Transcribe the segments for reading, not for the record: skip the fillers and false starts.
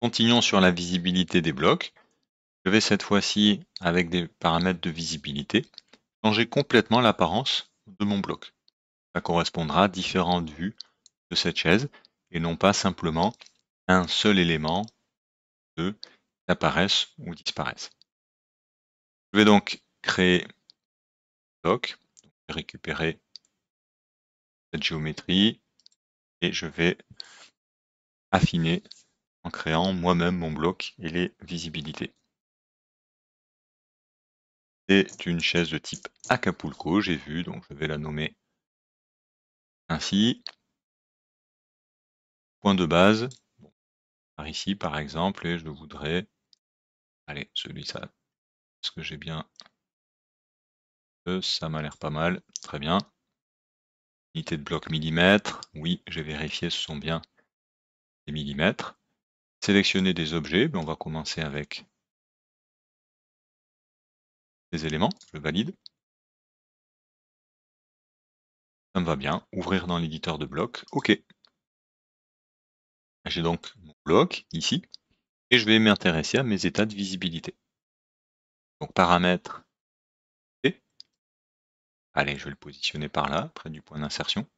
Continuons sur la visibilité des blocs. Je vais cette fois-ci, avec des paramètres de visibilité, changer complètement l'apparence de mon bloc. Ça correspondra à différentes vues de cette chaise et non pas simplement un seul élément qui apparaissent ou disparaissent. Je vais donc créer un bloc, je vais récupérer cette géométrie et je vais affiner en créant moi-même mon bloc et les visibilités. C'est une chaise de type Acapulco, j'ai vu, donc je vais la nommer ainsi. Point de base, bon, par ici par exemple, et je voudrais, allez, celui-là, est-ce que j'ai bien, ça m'a l'air pas mal, très bien. Unité de bloc millimètres, oui, j'ai vérifié, ce sont bien des millimètres. Sélectionner des objets, on va commencer avec des éléments, je valide. Ça me va bien, ouvrir dans l'éditeur de blocs, ok. J'ai donc mon bloc ici, et je vais m'intéresser à mes états de visibilité. Donc paramètres, allez, je vais le positionner par là, près du point d'insertion.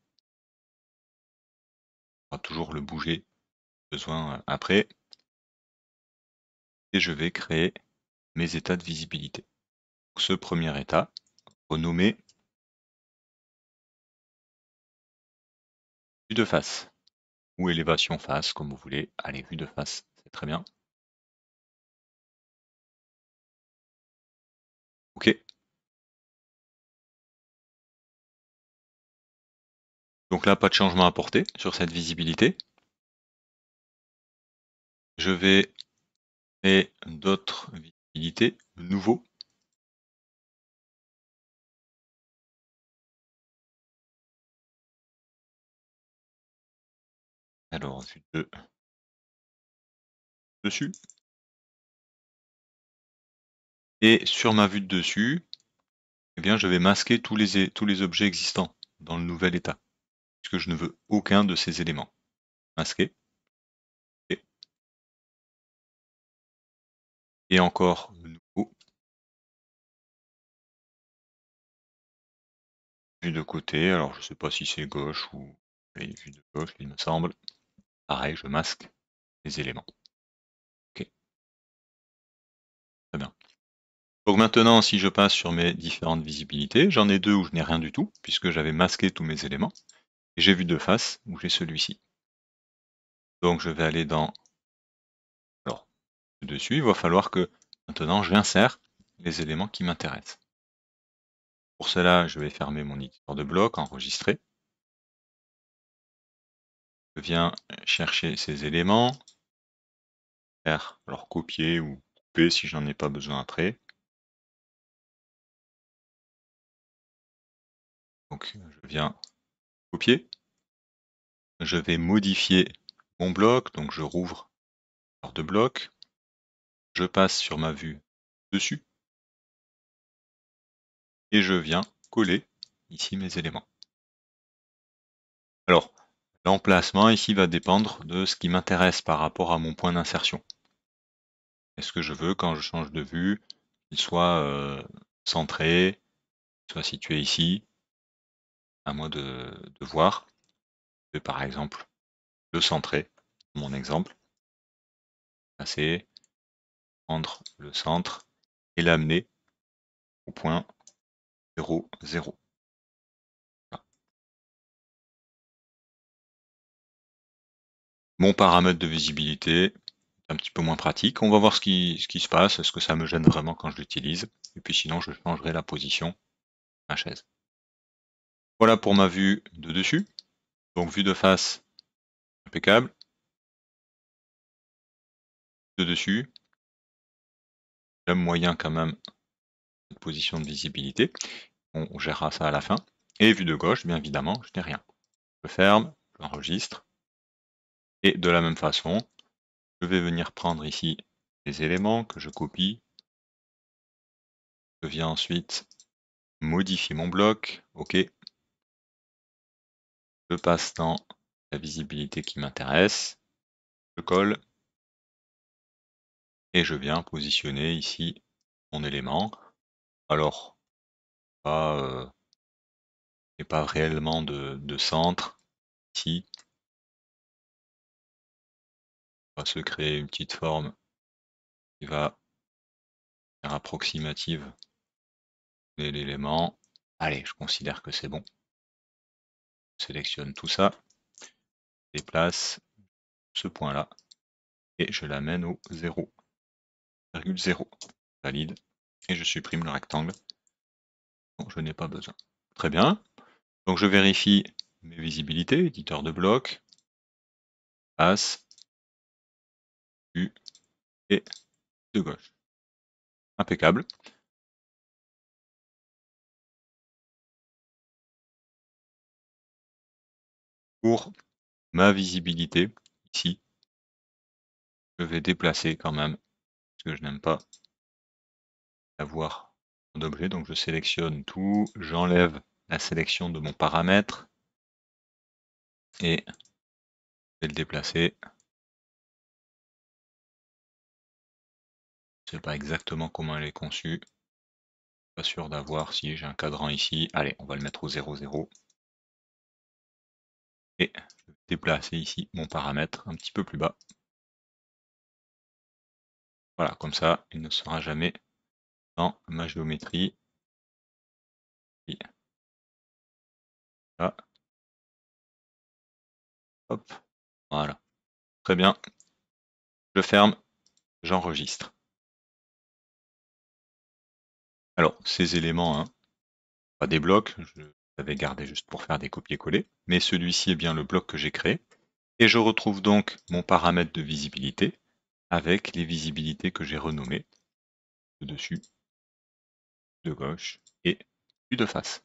On va toujours le bouger, besoin après. Et je vais créer mes états de visibilité. Donc, ce premier état, renommé vue de face, ou élévation face, comme vous voulez. Allez, vue de face, c'est très bien. OK. Donc là, pas de changement apporté sur cette visibilité. Je vais créer d'autres visibilités nouveaux. Alors, vue de dessus. Et sur ma vue de dessus, eh bien, je vais masquer tous les objets existants dans le nouvel état, puisque je ne veux aucun de ces éléments. Masquer. Et encore nouveau. Vue de côté, alors je ne sais pas si c'est gauche ou vue de gauche, il me semble. Pareil, je masque les éléments. Ok, très bien. Donc maintenant, si je passe sur mes différentes visibilités, j'en ai deux où je n'ai rien du tout, puisque j'avais masqué tous mes éléments. Et j'ai vue de face, où j'ai celui-ci. Donc je vais aller dans... Alors, dessus, il va falloir que maintenant j'insère les éléments qui m'intéressent. Pour cela, je vais fermer mon éditeur de bloc, enregistrer. Je viens chercher ces éléments, alors copier ou couper si j'en ai pas besoin après. Donc je viens copier. Je vais modifier mon bloc, donc je rouvre de bloc. Je passe sur ma vue dessus. Et je viens coller ici mes éléments. Alors, l'emplacement ici va dépendre de ce qui m'intéresse par rapport à mon point d'insertion. Est-ce que je veux, quand je change de vue, qu'il soit centré, qu'il soit situé ici? À moi de voir. Je vais par exemple le centrer, mon exemple. Passer, prendre le centre et l'amener au point 0, 0. Voilà. Mon paramètre de visibilité est un petit peu moins pratique. On va voir ce qui se passe. Est-ce que ça me gêne vraiment quand je l'utilise? Et puis sinon, je changerai la position de ma chaise. Voilà pour ma vue de dessus. Donc vue de face, impeccable. De dessus, j'aime moyen quand même cette position de visibilité. On gérera ça à la fin. Et vue de gauche, bien évidemment, je n'ai rien. Je ferme, j'enregistre. Et de la même façon, je vais venir prendre ici les éléments que je copie. Je viens ensuite modifier mon bloc. OK. Je passe dans la visibilité qui m'intéresse. Je colle. et je viens positionner ici mon élément. Alors, il n'y a pas réellement de centre ici. On va se créer une petite forme qui va faire approximative de l'élément. Allez, je considère que c'est bon. Je sélectionne tout ça, déplace ce point-là et je l'amène au 0,0. Valide et je supprime le rectangle. Bon, je n'ai pas besoin. Très bien. Donc je vérifie mes visibilités, éditeur de bloc, passe, U et de gauche. Impeccable. Pour ma visibilité, ici, je vais déplacer quand même, parce que je n'aime pas avoir d'objet. Donc je sélectionne tout, j'enlève la sélection de mon paramètre et je vais le déplacer. Je ne sais pas exactement comment elle est conçue. Pas sûr d'avoir si j'ai un cadran ici. Allez, on va le mettre au 0,0. Et je vais déplacer ici mon paramètre un petit peu plus bas. Voilà, comme ça, il ne sera jamais dans ma géométrie. Là, hop, voilà. Très bien. Je ferme, j'enregistre. Alors, ces éléments, hein, pas des blocs, je l'avais gardé juste pour faire des copier-coller, mais celui-ci est bien le bloc que j'ai créé. Et je retrouve donc mon paramètre de visibilité avec les visibilités que j'ai renommées de dessus, de gauche et du de face.